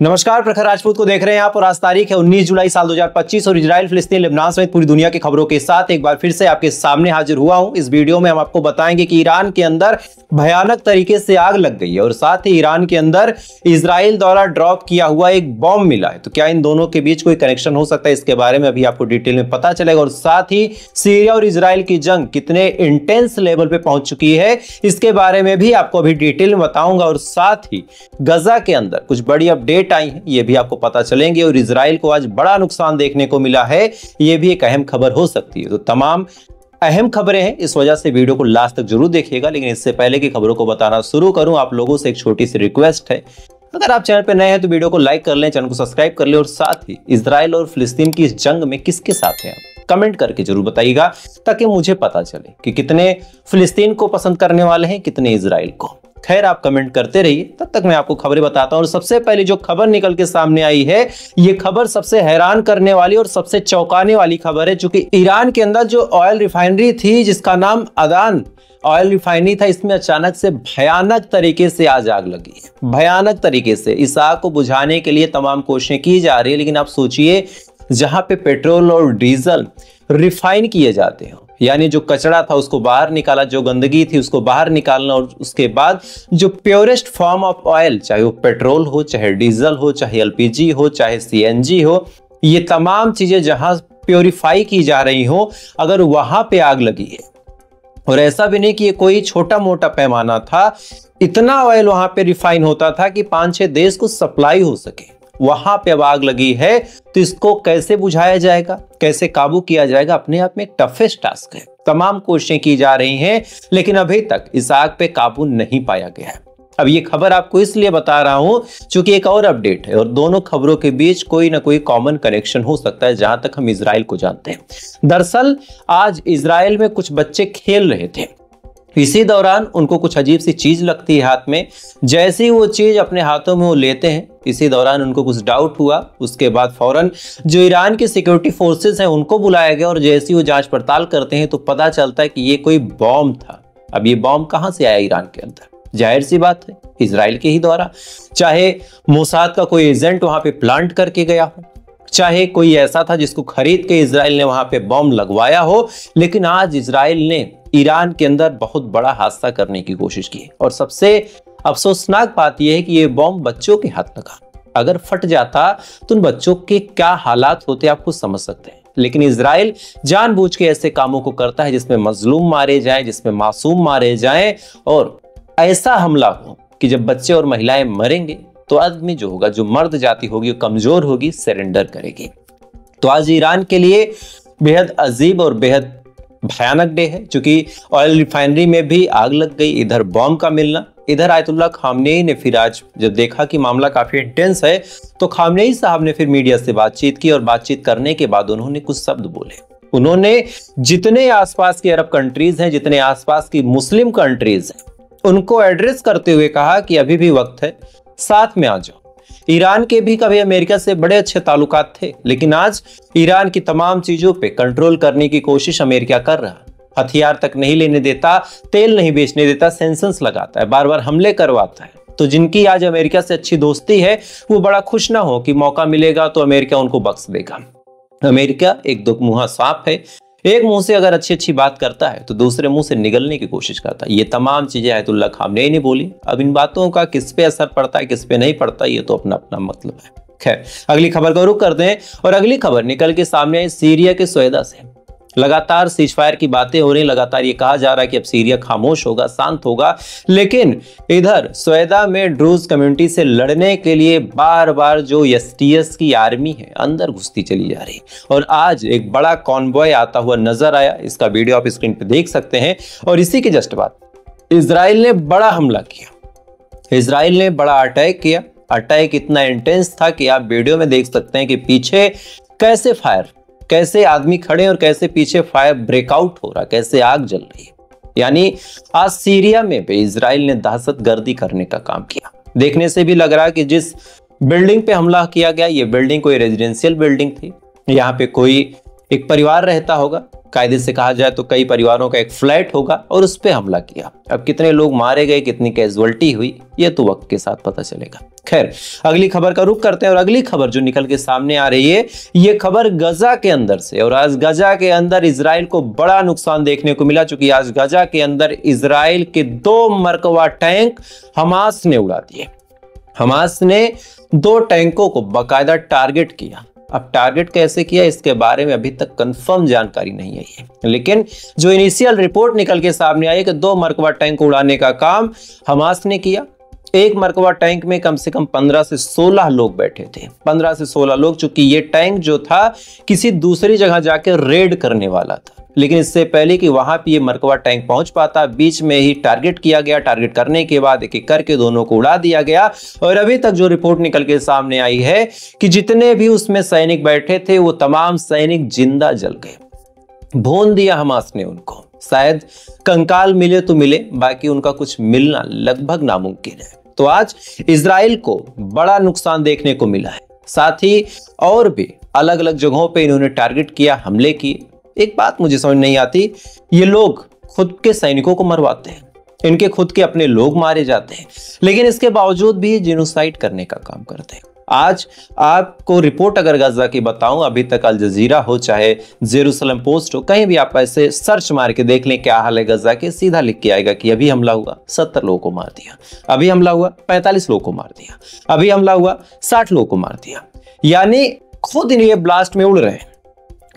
नमस्कार, प्रखर राजपूत को देख रहे हैं आप और आज तारीख है 19 जुलाई साल 2025 और इजराइल, फिलिस्तीन, लेबनान समेत पूरी दुनिया की खबरों के साथ एक बार फिर से आपके सामने हाजिर हुआ हूं। इस वीडियो में हम आपको बताएंगे कि ईरान के अंदर भयानक तरीके से आग लग गई है और साथ ही ईरान के अंदर इजराइल द्वारा ड्रॉप किया हुआ एक बॉम्ब मिला है। तो क्या इन दोनों के बीच कोई कनेक्शन हो सकता है, इसके बारे में अभी आपको डिटेल में पता चलेगा। और साथ ही सीरिया और इजराइल की जंग कितने इंटेंस लेवल पे पहुंच चुकी है, इसके बारे में भी आपको अभी डिटेल में बताऊंगा। और साथ ही गजा के अंदर कुछ बड़ी अपडेट आई है, ये भी आपको पता चलेंगे। और इजराइल को आज बड़ा नुकसान देखने को मिला है, ये भी एक अहम खबर हो सकती है। तो तमाम अहम खबरें हैं, इस वजह से वीडियो को लास्ट तक जरूर देखिएगा। लेकिन इससे पहले की खबरों को बताना शुरू करूं, आप लोगों से एक छोटी सी रिक्वेस्ट है, अगर आप चैनल पर नए हैं तो वीडियो को लाइक कर लें, चैनल को सब्सक्राइब कर लें। और साथ ही इजराइल और फिलिस्तीन की इस जंग में किसके साथ हैं आप कमेंट करके जरूर बताइएगा, ताकि मुझे पता चले कि कितने फिलिस्तीन को पसंद करने वाले हैं, कितने इजराइल को। खैर, आप कमेंट करते रहिए, तब तक मैं आपको खबरें बताता हूं। और सबसे पहले जो खबर निकल के सामने आई है, ये खबर सबसे हैरान करने वाली और सबसे चौंकाने वाली खबर है। चूंकि ईरान के अंदर जो ऑयल रिफाइनरी थी, जिसका नाम अदान ऑयल रिफाइनरी था, इसमें अचानक से भयानक तरीके से आज आग लगी है। भयानक तरीके से इस आग को बुझाने के लिए तमाम कोशिशें की जा रही है। लेकिन आप सोचिए, जहां पे पेट्रोल और डीजल रिफाइन किए जाते हो, यानी जो कचरा था उसको बाहर निकाला, जो गंदगी थी उसको बाहर निकालना, और उसके बाद जो प्योरेस्ट फॉर्म ऑफ ऑयल, चाहे वो पेट्रोल हो, चाहे डीजल हो, चाहे एलपीजी हो, चाहे सीएनजी हो, ये तमाम चीजें जहां प्योरीफाई की जा रही हो, अगर वहां पे आग लगी है, और ऐसा भी नहीं कि ये कोई छोटा मोटा पैमाना था, इतना ऑयल वहां पे रिफाइन होता था कि 5-6 देश को सप्लाई हो सके, वहां पे अब आग लगी है। तो इसको कैसे बुझाया जाएगा, कैसे काबू किया जाएगा, अपने आप में एक टफेस्ट टास्क है। तमाम कोशिशें की जा रही हैं, लेकिन अभी तक इस आग पे काबू नहीं पाया गया है। अब ये खबर आपको इसलिए बता रहा हूं क्योंकि एक और अपडेट है, और दोनों खबरों के बीच कोई ना कोई कॉमन कनेक्शन हो सकता है, जहां तक हम इजराइल को जानते हैं। दरअसल आज इजराइल में कुछ बच्चे खेल रहे थे, इसी दौरान उनको कुछ अजीब सी चीज लगती है हाथ में। जैसे ही वो चीज अपने हाथों में वो लेते हैं, इसी दौरान उनको कुछ डाउट हुआ। उसके बाद फौरन जो ईरान की सिक्योरिटी फोर्सेस हैं उनको बुलाया गया, और जैसे ही वो जांच पड़ताल करते हैं तो पता चलता है कि ये कोई बॉम्ब था। अब ये बॉम्ब कहां से आया ईरान के अंदर? जाहिर सी बात है, इजराइल के ही द्वारा। चाहे मोसाद का कोई एजेंट वहां पे प्लांट करके गया हो, चाहे कोई ऐसा था जिसको खरीद के इजराइल ने वहां पे बॉम्ब लगवाया हो, लेकिन आज इजराइल ने ईरान के अंदर बहुत बड़ा हादसा करने की कोशिश की। और सबसे अफसोसनाक बात यह है कि यह बॉम्ब बच्चों के हाथ लगा। अगर फट जाता तो उन बच्चों के क्या हालात होते आप खुद समझ सकते हैं। लेकिन इजराइल जानबूझ के ऐसे कामों को करता है जिसमें मजलूम मारे जाएं, जिसमें मासूम मारे जाएं, और ऐसा हमला हो कि जब बच्चे और महिलाएं मरेंगे तो आदमी जो होगा, जो मर्द जाति होगी, वो कमजोर होगी, सरेंडर करेगी। तो आज ईरान के लिए बेहद अजीब और बेहद भयानक डे है, क्योंकि ऑयल रिफाइनरी में भी आग लग गई, इधर बॉम्ब का मिलना। इधर आयतुल्लाह खामनेई ने फिर आज जब देखा कि मामला काफी इंटेंस है, तो खामनेई साहब ने फिर मीडिया से बातचीत की, और बातचीत करने के बाद उन्होंने कुछ शब्द बोले। उन्होंने जितने आसपास की अरब कंट्रीज हैं, जितने आसपास की मुस्लिम कंट्रीज हैं, उनको एड्रेस करते हुए कहा कि अभी भी वक्त है, साथ में आ जाओ। ईरान के भी कभी अमेरिका से बड़े अच्छे ताल्लुकात थे, लेकिन आज ईरान की तमाम चीजों पे कंट्रोल करने की कोशिश अमेरिका कर रहा है। हथियार तक नहीं लेने देता, तेल नहीं बेचने देता, सैंक्शंस लगाता है, बार बार हमले करवाता है। तो जिनकी आज अमेरिका से अच्छी दोस्ती है, वो बड़ा खुश ना हो कि मौका मिलेगा तो अमेरिका उनको बख्श देगा। अमेरिका एक दो मुंहा सांप है, एक मुंह से अगर अच्छी अच्छी बात करता है तो दूसरे मुंह से निगलने की कोशिश करता है। ये तमाम चीजें आयतुल्लाह खामनेई ने बोली। अब इन बातों का किस पे असर पड़ता है, किस पे नहीं पड़ता, ये तो अपना अपना मतलब है। खैर, अगली खबर का रुख करते हैं, और अगली खबर निकल के सामने आई सीरिया के सौदा से। लगातार सीजफायर की बातें हो रही, लगातार ये कहा जा रहा है कि अब सीरिया खामोश होगा, शांत होगा, लेकिन इधर सौदा में ड्रूज कम्युनिटी से लड़ने के लिए बार बार जो एसटीएस की आर्मी है अंदर घुसती चली जा रही। और आज एक बड़ा कॉन्वॉय आता हुआ नजर आया, इसका वीडियो आप स्क्रीन पे देख सकते हैं। और इसी के जस्ट बाद इजराइल ने बड़ा हमला किया, इजराइल ने बड़ा अटैक किया। अटैक इतना इंटेंस था कि आप वीडियो में देख सकते हैं कि पीछे कैसे फायर, कैसे आदमी खड़े और कैसे पीछे फायर ब्रेकआउट हो रहा, कैसे आग जल रही है। यानी आज सीरिया में भी इजराइल ने दहशतगर्दी करने का काम किया। देखने से भी लग रहा है कि जिस बिल्डिंग पे हमला किया गया, ये बिल्डिंग कोई रेजिडेंशियल बिल्डिंग थी, यहाँ पे कोई एक परिवार रहता होगा, कायदे से कहा जाए तो कई परिवारों का एक फ्लैट होगा, और उस पर हमला किया। अब कितने लोग मारे गए, कितनी कैजुअल्टी हुई, ये तो वक्त के साथ पता चलेगा। खैर, अगली खबर का रुख करते हैं और अगली खबर जो निकल के सामने आ रही है, ये खबर गजा के अंदर से। और आज गजा के अंदर इजराइल को बड़ा नुकसान देखने को मिला, चूंकि आज गजा के अंदर इजराइल के 2 मरकवा टैंक हमास ने उड़ा दिए। हमास ने 2 टैंकों को बाकायदा टारगेट किया। अब टारगेट कैसे किया इसके बारे में अभी तक कंफर्म जानकारी नहीं आई है, लेकिन जो इनिशियल रिपोर्ट निकल के सामने आई है कि 2 मरकवा टैंक उड़ाने का काम हमास ने किया। एक मरकवा टैंक में कम से कम 15 से 16 लोग बैठे थे, 15 से 16 लोग, चूंकि ये टैंक जो था किसी दूसरी जगह जाकर रेड करने वाला था, लेकिन इससे पहले कि वहां पे ये मरकवा टैंक पहुंच पाता, बीच में ही टारगेट किया गया। टारगेट करने के बाद एक एक करके दोनों को उड़ा दिया गया। और अभी तक जो रिपोर्ट निकल के सामने आई है कि जितने भी उसमें सैनिक बैठे थे वो तमाम सैनिक जिंदा जल गए, भून दिया हमास ने उनको। शायद कंकाल मिले तो मिले, बाकी उनका कुछ मिलना लगभग नामुमकिन है। तो आज इजराइल को बड़ा नुकसान देखने को मिला है। साथ ही और भी अलग अलग जगहों पे इन्होंने टारगेट किया, हमले किए। एक बात मुझे समझ नहीं आती, ये लोग खुद के सैनिकों को मरवाते हैं, इनके खुद के अपने लोग मारे जाते हैं, लेकिन इसके बावजूद भी जेनोसाइड करने का काम करते हैं। आज आपको रिपोर्ट अगर गजा की बताऊं, अभी तक अल जजीरा हो चाहे जेरूसलम पोस्ट हो, कहीं भी आप ऐसे सर्च मार के देख लें क्या हाल है गजा के, सीधा लिख के आएगा कि अभी हमला हुआ 70 लोगों को मार दिया, अभी हमला हुआ 45 लोगों को मार दिया, अभी हमला हुआ 60 लोगों को मार दिया। यानी खुद ये ब्लास्ट में उड़ रहे हैं,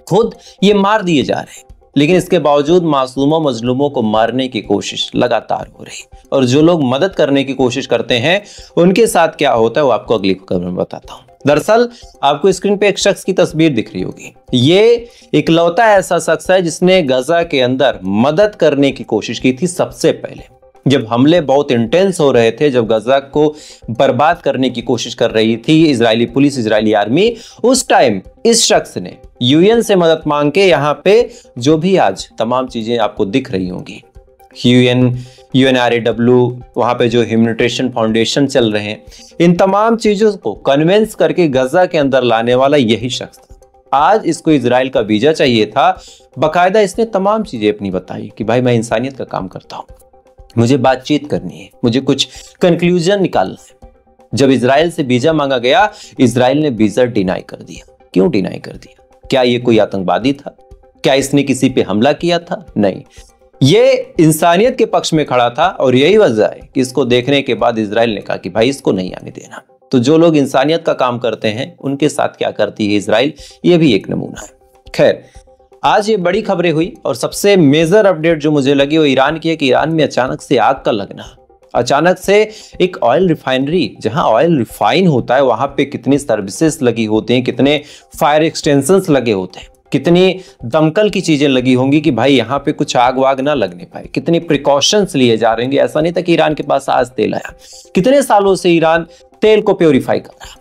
खुद ये मार दिए जा रहे हैं, लेकिन इसके बावजूद मासूमों मजलूमों को मारने की कोशिश लगातार हो रही। और जो लोग मदद करने की कोशिश करते हैं उनके साथ क्या होता है वो आपको अगली खबर में बताता हूं। दरअसल आपको स्क्रीन पे एक शख्स की तस्वीर दिख रही होगी। ये इकलौता ऐसा शख्स है जिसने गजा के अंदर मदद करने की कोशिश की थी सबसे पहले, जब हमले बहुत इंटेंस हो रहे थे, जब गजा को बर्बाद करने की कोशिश कर रही थी इजरायली पुलिस, इजरायली आर्मी। उस टाइम इस शख्स ने यूएन से मदद मांग के यहाँ पे जो भी आज तमाम चीजें आपको दिख रही होंगी, UNRAW, वहां पे जो ह्यूमैनिटेरियन फाउंडेशन चल रहे हैं, इन तमाम चीजों को कन्विंस करके गजा के अंदर लाने वाला यही शख्स था। आज इसको इजराइल का वीजा चाहिए था, बाकायदा इसने तमाम चीजें अपनी बताई कि भाई मैं इंसानियत का काम करता हूं, मुझे बातचीत करनी है, मुझे कुछ कंक्लूजन निकालना है। जब इजराइल से वीजा मांगा गया, इजराइल ने वीजा डिनाई कर दिया। क्यों डिनाई कर दिया? क्या ये कोई आतंकवादी था? क्या इसने किसी पे हमला किया था? नहीं, ये इंसानियत के पक्ष में खड़ा था। और यही वजह है कि इसको देखने के बाद इजराइल ने कहा कि भाई इसको नहीं आने देना। तो जो लोग इंसानियत का काम करते हैं उनके साथ क्या करती है इजराइल, ये भी एक नमूना है। खैर, आज ये बड़ी खबरें हुई और सबसे मेजर अपडेट जो मुझे लगी वो ईरान की है कि ईरान में अचानक से आग का लगना, अचानक से एक ऑयल रिफाइनरी, जहां ऑयल रिफाइन होता है वहां पे कितनी सर्विसेज लगी होती हैं, कितने फायर एक्सटेंशंस लगे होते हैं, कितनी दमकल की चीजें लगी होंगी कि भाई यहाँ पे कुछ आग वाग ना लगने पाए, कितनी प्रिकॉशंस लिए जा रहे हैं। ऐसा नहीं था कि ईरान के पास आज तेल आया, कितने सालों से ईरान तेल को प्योरीफाई कर रहा,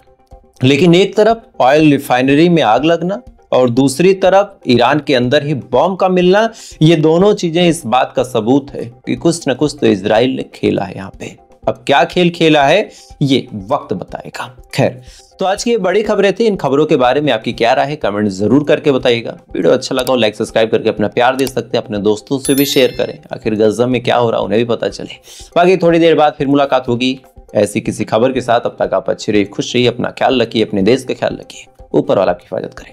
लेकिन एक तरफ ऑयल रिफाइनरी में आग लगना और दूसरी तरफ ईरान के अंदर ही बॉम्ब का मिलना, ये दोनों चीजें इस बात का सबूत है कि कुछ न कुछ तो इजराइल ने खेला है यहाँ पे। अब क्या खेल खेला है ये वक्त बताएगा। खैर, तो आज की ये बड़ी खबरें थी। इन खबरों के बारे में आपकी क्या राय है कमेंट जरूर करके बताइएगा। वीडियो अच्छा लगा हो लाइक सब्सक्राइब करके अपना प्यार दे सकते हैं, अपने दोस्तों से भी शेयर करें, आखिर गजा में क्या हो रहा है उन्हें भी पता चले। बाकी थोड़ी देर बाद फिर मुलाकात होगी ऐसी किसी खबर के साथ। अब तक आप अच्छे रहिए, खुश रहिए, अपना ख्याल रखिए, अपने देश का ख्याल रखिए, ऊपर वाला आपकी हिफाजत करें।